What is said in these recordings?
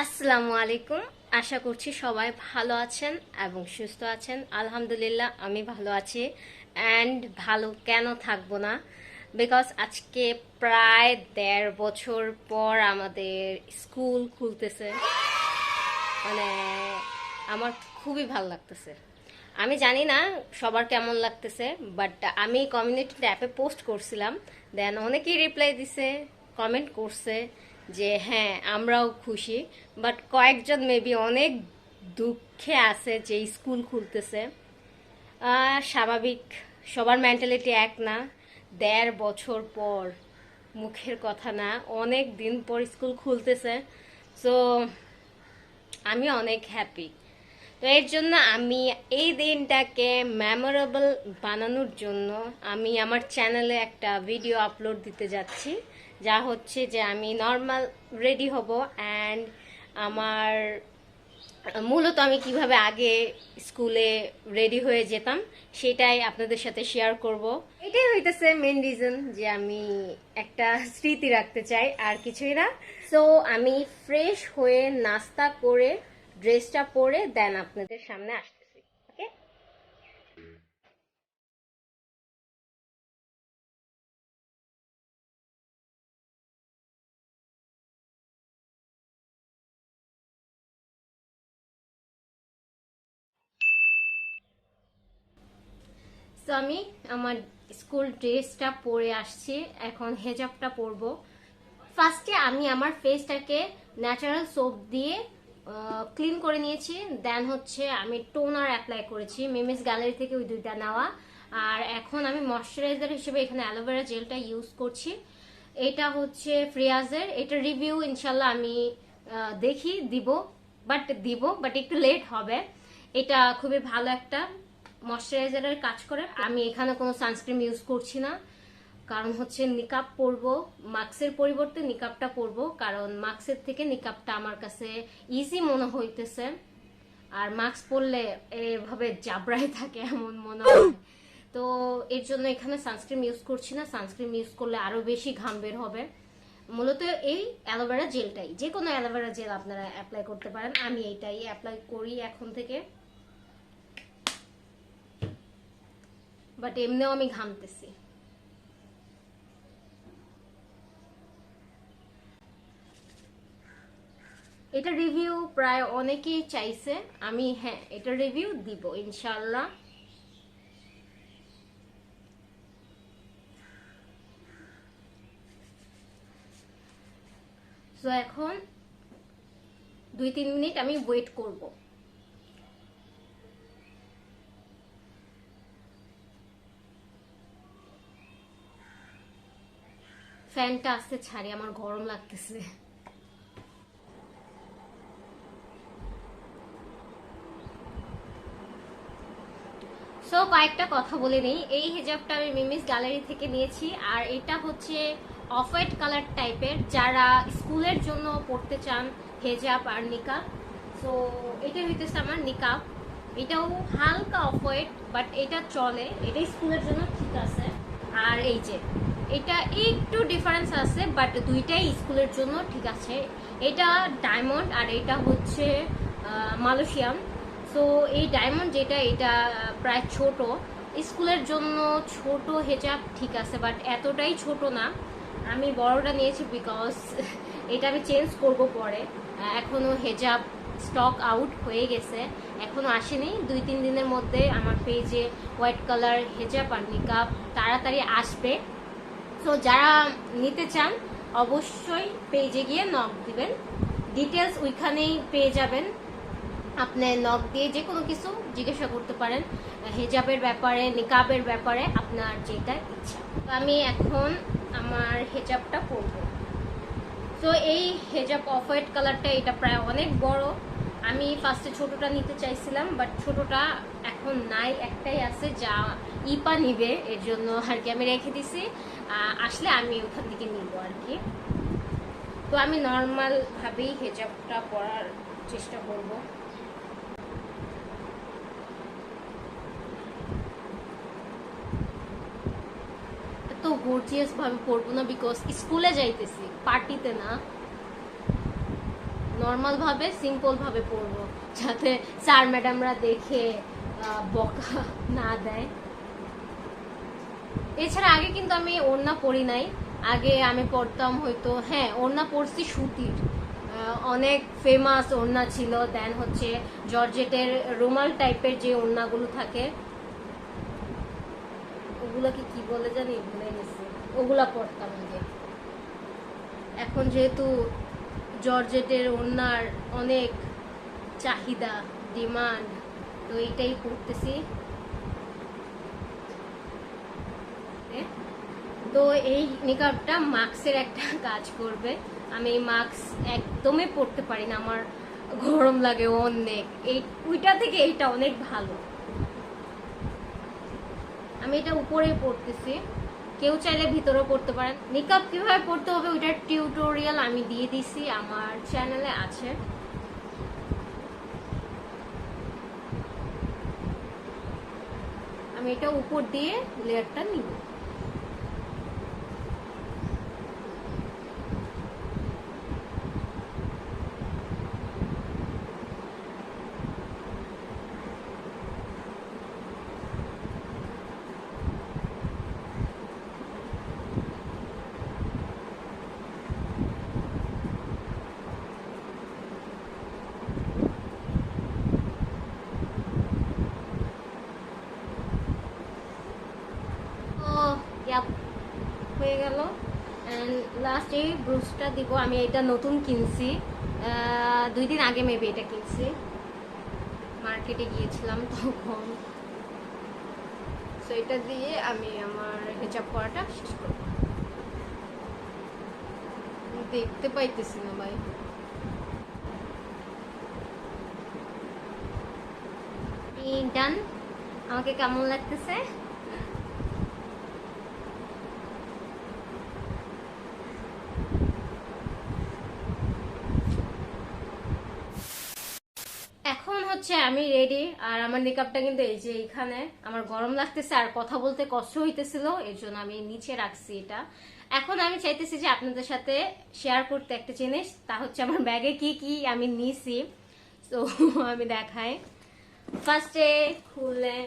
আসসালামু আলাইকুম। আশা করছি সবাই ভালো আছেন এবং সুস্থ আছেন। আলহামদুলিল্লাহ আমি ভালো আছি। অ্যান্ড ভালো কেন থাকবো না, বিকজ আজকে প্রায় ১.৫ বছর পর আমাদের স্কুল খুলতেছে। মানে আমার খুবই ভালো লাগতেছে। আমি জানি না সবার কেমন লাগতেছে, বাট আমি কমিউনিটি অ্যাপে পোস্ট করছিলাম, দেন অনেকেই রিপ্লাই দিছে, কমেন্ট করছে যে হ্যাঁ আমরাও খুশি। বাট কয়েকজন মেবি অনেক দুঃখে আছে যে স্কুল খুলতেছে। স্বাভাবিক, সবার মেন্টালিটি এক না। ১.৫ বছর পর, মুখের কথা না, অনেক দিন পর স্কুল খুলতেছে। সো আমি অনেক হ্যাপি। তো এর জন্য আমি এই দিনটাকে মেমোরেবল বানানোর জন্য আমি আমার চ্যানেলে একটা ভিডিও আপলোড দিতে যাচ্ছি, যা হচ্ছে যে আমি নর্মাল রেডি হব অ্যান্ড আমার মূলত আমি কিভাবে আগে স্কুলে রেডি হয়ে যেতাম সেটাই আপনাদের সাথে শেয়ার করব। এটাই হইতেছে মেন রিজন যে আমি একটা স্মৃতি রাখতে চাই, আর কিছুই না। সো আমি ফ্রেশ হয়ে নাস্তা করে ড্রেসটা পরে দেন আপনাদের সামনে আসতেছি। ওকে। সো আমি আমার স্কুল ড্রেসটা পরে আসছি, এখন হেজাবটা পরবো। ফার্স্টে আমি আমার ফেসটাকে ন্যাচারাল সোপ দিয়ে ক্লিন করে নিয়েছি, দেন হচ্ছে আমি টোনার অ্যাপ্লাই করেছি মিমিস গ্যালারি থেকে, ওই দুইটা নেওয়া। আর এখন আমি ময়শ্চারাইজার হিসেবে এখানে অ্যালোভেরা জেলটা ইউজ করছি। এটা হচ্ছে ফ্রিয়াজের, এটা রিভিউ ইনশাল্লাহ আমি দেখি দিব বাট একটু লেট হবে। এটা খুবই ভালো একটা ময়শ্চারাইজারের কাজ করে। আমি এখানে কোনো সানস্ক্রিন ইউজ করছি না, কারণ হচ্ছে নিকাব পরবো, মাস্কের পরিবর্তে নিকাবটা পরবো, কারণ মাস্কের থেকে নিকাবটা আমার কাছে ইজি মনে হইতেছে। আর মাস্ক পরলে এভাবে জাবরাই থাকে এমন মনে হয়। তো এর জন্য এখানে সানস্ক্রিন ইউজ করছি না, সানস্ক্রিন ইউজ করলে আরো বেশি ঘাম বের হবে। মূলত এই অ্যালোভেরা জেলটাই, যে কোনো অ্যালোভেরা জেল আপনারা অ্যাপ্লাই করতে পারেন, আমি এইটাই অ্যাপ্লাই করি এখন থেকে। বাট এমনিও আমি ঘামতেছি। এটা রিভিউ প্রায় অনেকেই চাইছে, আমি হ্যাঁ এটা রিভিউ দিব ইনশাল্লাহ। সো এখন ২-৩ মিনিট আমি ওয়েট করব। ফ্যানটা আসতে ছাড়ি, আমার গরম লাগতেছে। সো কয়েকটা কথা বলে নিই। এই হিজাবটা আমি মিমিস গ্যালারি থেকে নিয়েছি, আর এটা হচ্ছে অফ হোয়াইট কালার টাইপের, যারা স্কুলের জন্য পড়তে চান হেজাব আর নিকাব। সো এটা হইতেছে আমার নিকাব। এটাও হালকা অফ হোয়াইট, বাট এটা চলে, এটা স্কুলের জন্য ঠিক আছে। আর এই যে এটা একটু ডিফারেন্স আছে, বাট দুইটাই স্কুলের জন্য ঠিক আছে। এটা ডায়মন্ড আর এটা হচ্ছে মালয়েশিয়ান। সো এই ডায়মন্ড যেটা, এটা প্রায় ছোট, স্কুলের জন্য ছোট হেজাব ঠিক আছে, বাট এতটাই ছোট না। আমি বড়টা নিয়েছি বিকজ এটা আমি চেঞ্জ করব পরে। এখনো হেজাব স্টক আউট হয়ে গেছে, এখনো আসেনি। ২-৩ দিনের মধ্যে আমার পেজে হোয়াইট কালার হেজাব আর নিকাব তাড়াতাড়ি আসবে। তো যারা নিতে চান অবশ্যই পেজে গিয়ে নক দিবেন, ডিটেলস ওইখানেই পেয়ে যাবেন। আপনি নক দিয়ে যে কোনো কিছু জিজ্ঞাসা করতে পারেন হেজাবের ব্যাপারে, নিকাবের ব্যাপারে, আপনার যেটা ইচ্ছা। তো আমি এখন আমার হেজাবটা পরবো। তো এই হেজাব অফ হোয়াইট কালারটা, এটা প্রায় অনেক বড়। আমি ফার্স্টে ছোটটা নিতে চাইছিলাম, বাট ছোটটা এখন নাই, একটাই আছে যা ইপা নিবে, এর জন্য আর কি আমি রেখে দিছি। আসলে আমি ওখান থেকে নিব আর কি। তো আমি নর্মাল ভাবেই হেজাবটা পরার চেষ্টা করব। তো গর্জিয়াস ভাবে পরবো না, বিকজ স্কুলে যাইতেছি, পার্টিতে না। নর্মাল ভাবে সিম্পল ভাবে পরবো, যাতে স্যার ম্যাডামরা দেখে বকা না দেয়। এছাড়া আগে কিন্তু আমি ওড়না পরি নাই, আগে আমি পরতাম হয়তো, হ্যাঁ ওড়না পরছি সুতির, অনেক ফেমাস ওড়না ছিল। দেন হচ্ছে জর্জেটের রুমাল টাইপের যে ওড়নাগুলো থাকে, ওগুলোকে কি বলে জানি ভুলে গেছি, ওগুলা পরতাম আগে। এখন যেহেতু জর্জেটের ওড়নার অনেক চাহিদা, ডিমান্ড, তো এইটাই পরতেছি। তো এই মেকআপটা মাস্কের একটা কাজ করবে। আমি মাস্ক একদমই পরতে পারি না, আমার গরম লাগে অনেক, এই ওইটা থেকে এইটা অনেক ভালো। আমি এটা উপরেই পরতেছি, কেউ চাইলে ভিতরেও পড়তে পারেন। মেকআপ কিভাবে পড়তে হবে ওইটার টিউটোরিয়াল আমি দিয়ে দিছি, আমার চ্যানেলে আছে। আমি এটা উপর দিয়ে লেয়ারটা নিব। হয়ে গেল। লাস্ট এই ব্রুশটা দিব। আমি এটা নতুন কিনছি, 2 দিন আগে মেবি এটা কিনছি, মার্কেটে গিয়েছিলাম তখন। তো এটা দিয়ে আমি আমার হেজাব করাটা শেষ করব। দেখতে পাইতেছি না ভাই। ডান। আমাকে কেমন লাগতেছে? এখন হচ্ছে আমি রেডি, আর আমার মেকআপটা কিন্তু এই যে এইখানে। আমার গরম লাগতেছে আর কথা বলতে কষ্ট হইতেছিল, এর জন্য আমি নিচে রাখছি এটা। এখন আমি চাইতেছি যে আপনাদের সাথে শেয়ার করতে একটা জিনিস, তা হচ্ছে আমার ব্যাগে কি কি আমি নিছি। তো আমি দেখাই। ফার্স্টে খুলে,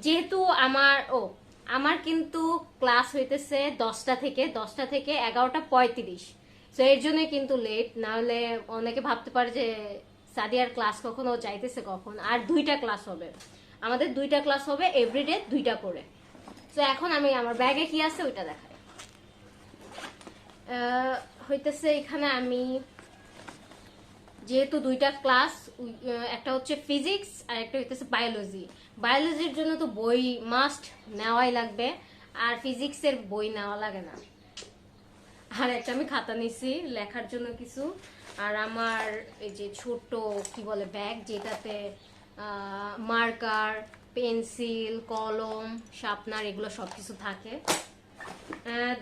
যেহেতু আমার কিন্তু ক্লাস হইতেছে 10টা থেকে 11:35, তো এর জন্যই কিন্তু লেট। না হলে অনেকে ভাবতে পারে যে সাদিয়ার ক্লাস কখন, ও যাইতেছে কখন। আর 2টা ক্লাস হবে আমাদের, 2টা ক্লাস হবে এভরিডে 2টা করে। তো এখন আমি আমার ব্যাগে কি আছে ওইটা দেখাই। হইতেছে এখানে আমি, যেহেতু 2টা ক্লাস, একটা হচ্ছে ফিজিক্স আর একটা হইতেছে বায়োলজি। বায়োলজির জন্য তো বই মাস্ট নেওয়াই লাগবে, আর ফিজিক্সের বই নেওয়া লাগে না। আর একটা আমি খাতা নিছি লেখার জন্য কিছু, আর আমার এই যে ছোট কি বলে ব্যাগ, যেটাতে মার্কার, পেন্সিল, কলম, শার্পনার এগুলো সবকিছু থাকে।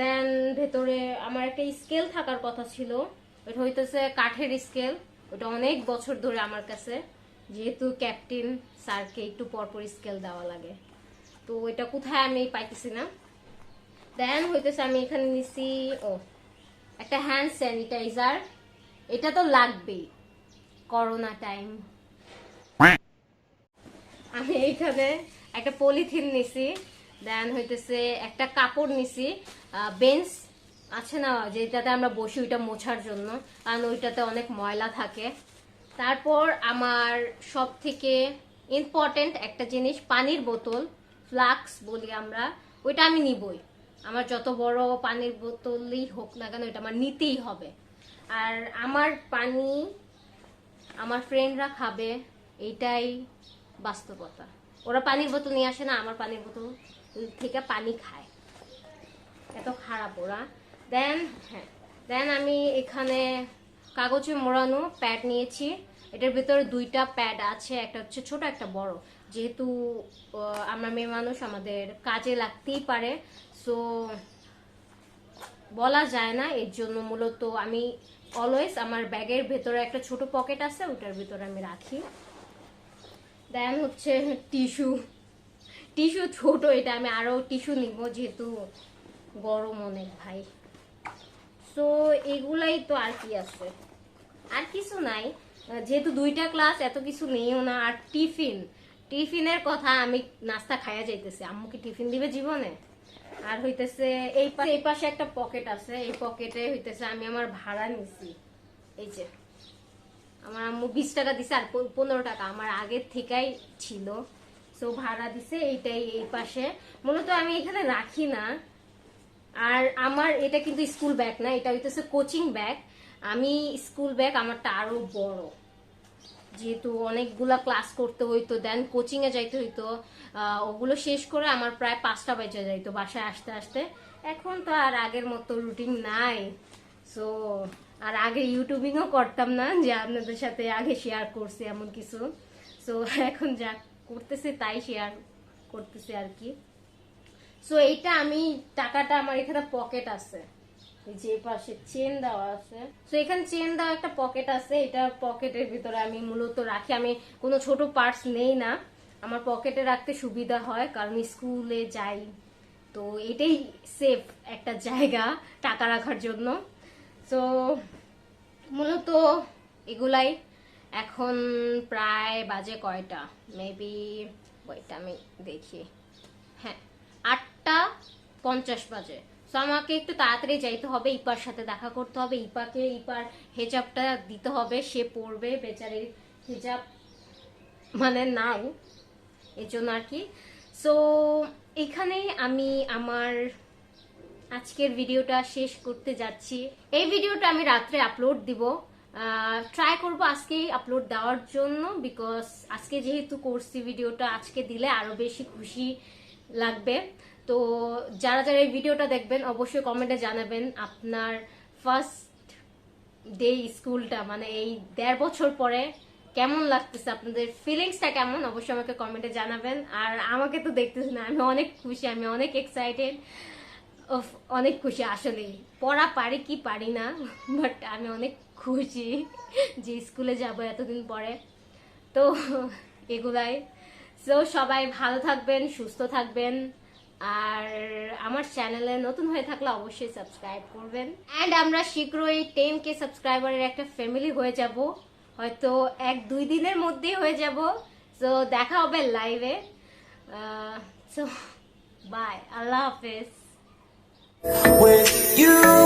দেন ভেতরে আমার একটা স্কেল থাকার কথা ছিল, এটা হইতেছে কাঠের স্কেল। ওটা অনেক বছর ধরে আমার কাছে, যেহেতু ক্যাপ্টেন স্যারকে একটু পরপর স্কেল দেওয়া লাগে, তো এটা কোথায় আমি পাইতেছি না। দেন হইতেছে আমি এখানে নিছি একটা হ্যান্ড স্যানিটাইজার, এটা তো লাগবেই করোনা টাইম। আমি এইখানে একটা পলিথিন নিছি। দেন হইতেছে একটা কাপড় নিছি, বেঞ্চ আছে না যেটাতে আমরা বসি, ওইটা মোছার জন্য, কারণ ওইটাতে অনেক ময়লা থাকে। তারপর আমার সব থেকে ইম্পর্টেন্ট একটা জিনিস, পানির বোতল, ফ্লাক্স বলি আমরা, ওইটা আমি নিবই। আমার যত বড় পানির বোতলই হোক না কেন, এটা আমার নিতেই হবে। আর আমার পানি আমার ফ্রেন্ডরা খাবে, এইটাই বাস্তবতা। ওরা পানির বোতল নিয়ে আসে না, আমার পানির বোতল থেকে পানি খায়, এত খারাপ ওরা। দেন আমি এখানে কাগজে মোড়ানো প্যাড নিয়েছি। এটার ভিতরে 2টা প্যাড আছে, একটা হচ্ছে ছোট একটা বড়, যেহেতু আমরা মেয়ে মানুষ, আমাদের কাজে লাগতেই পারে, সো বলা যায় না। এর জন্য মূলত আমি অলওয়েজ আমার ব্যাগের ভেতরে একটা ছোট পকেট আছে, ওটার ভিতরে আমি রাখি। দেন হচ্ছে টিস্যু ছোট, এটা আমি আরো টিস্যু নিব, যেহেতু গরম অনেক ভাই। সো এগুলাই তো, আর কি আছে। আর কিছু নাই, যেহেতু 2টা ক্লাস এত কিছু নেইও না। আর টিফিনের কথা, আমি নাস্তা খাইয়া যাইতেছি, আম্মু কি টিফিন দিবে জীবনে? আর হইতেছে এই পাশে একটা পকেট আছে, এই পকেটে হইতেছে আমি আমার ভাড়া নিছি। এই যে আমার আম্মু 20 টাকা দিছে আর 15 টাকা আমার আগের থেকেই ছিল, সো ভাড়া দিছে। এইটাই এই পাশে, মূলত আমি এখানে রাখি না। আর আমার এটা কিন্তু স্কুল ব্যাগ না, এটা হইতেছে কোচিং ব্যাগ। আমি স্কুল ব্যাগ আমারটা আরো বড়, যেহেতু অনেকগুলা ক্লাস করতে হইতো, দেন কোচিং এ যাইতে হইতো। ওগুলো শেষ করে আমার প্রায় 5টা বেজে যাইতো বাসায় আসতে আসতে। এখন তো আর আগের মতো রুটিন নাই, সো আর আগে ইউটিউবিংও করতাম না, যে আপনাদের সাথে আগে শেয়ার করছি এমন কিছু। সো এখন যা করতেছি তাই শেয়ার করতেছি আর কি। সো এইটা আমি টাকাটা, আমার এখানে পকেট আছে, যে পাশে চেন দেওয়া আছে, তো এখানে চেন দেওয়া একটা পকেট আছে। এটা পকেটের ভিতরে আমি মূলত রাখি, আমি কোনো ছোট পার্টস নেই না, আমার পকেটে রাখতে সুবিধা হয় কারণ স্কুলে যাই, তো এটাই সেফ একটা জায়গা টাকা রাখার জন্য। তো মূলত এগুলাই। এখন প্রায় বাজে কয়টা, মেবি ওইটা আমি দেখি, হ্যাঁ 8:50 বাজে। তো আমাকে একটু তাড়াতাড়ি যাইতে হবে, ইপার সাথে দেখা করতে হবে, ইপার হেজাবটা দিতে হবে, সে পড়বে, বেচারির হেজাব মানে নাই, এর জন্য আর কি। সো এখানেই আমি আমার আজকের ভিডিওটা শেষ করতে যাচ্ছি। এই ভিডিওটা আমি রাত্রে আপলোড দিব, ট্রাই করব আজকেই আপলোড দেওয়ার জন্য, বিকজ আজকে যেহেতু করছি ভিডিওটা, আজকে দিলে আরো বেশি খুশি লাগবে। তো যারা যারা এই ভিডিওটা দেখবেন অবশ্যই কমেন্টে জানাবেন আপনার ফার্স্ট ডে স্কুলটা, মানে এই 1.5 বছর পরে কেমন লাগতেছে, আপনাদের ফিলিংসটা কেমন, অবশ্যই আমাকে কমেন্টে জানাবেন। আর আমাকে তো দেখতেছেন, আমি অনেক খুশি, আমি অনেক এক্সাইটেড, অনেক খুশি আসলে। পড়া পারি কি পারি না, বাট আমি অনেক খুশি যে স্কুলে যাব এতদিন পরে। তো এগুলাই। সো সবাই ভালো থাকবেন, সুস্থ থাকবেন, আর আমার চ্যানেলে নতুন হয়ে থাকলে অবশ্যই সাবস্ক্রাইব করবেন। অ্যান্ড আমরা শীঘ্রই 10K সাবস্ক্রাইবারের একটা ফ্যামিলি হয়ে যাব, হয়তো 1-2 দিনের মধ্যেই হয়ে যাব। সো দেখা হবে লাইভে। সো বাই, আল্লাহ হাফেজ। With you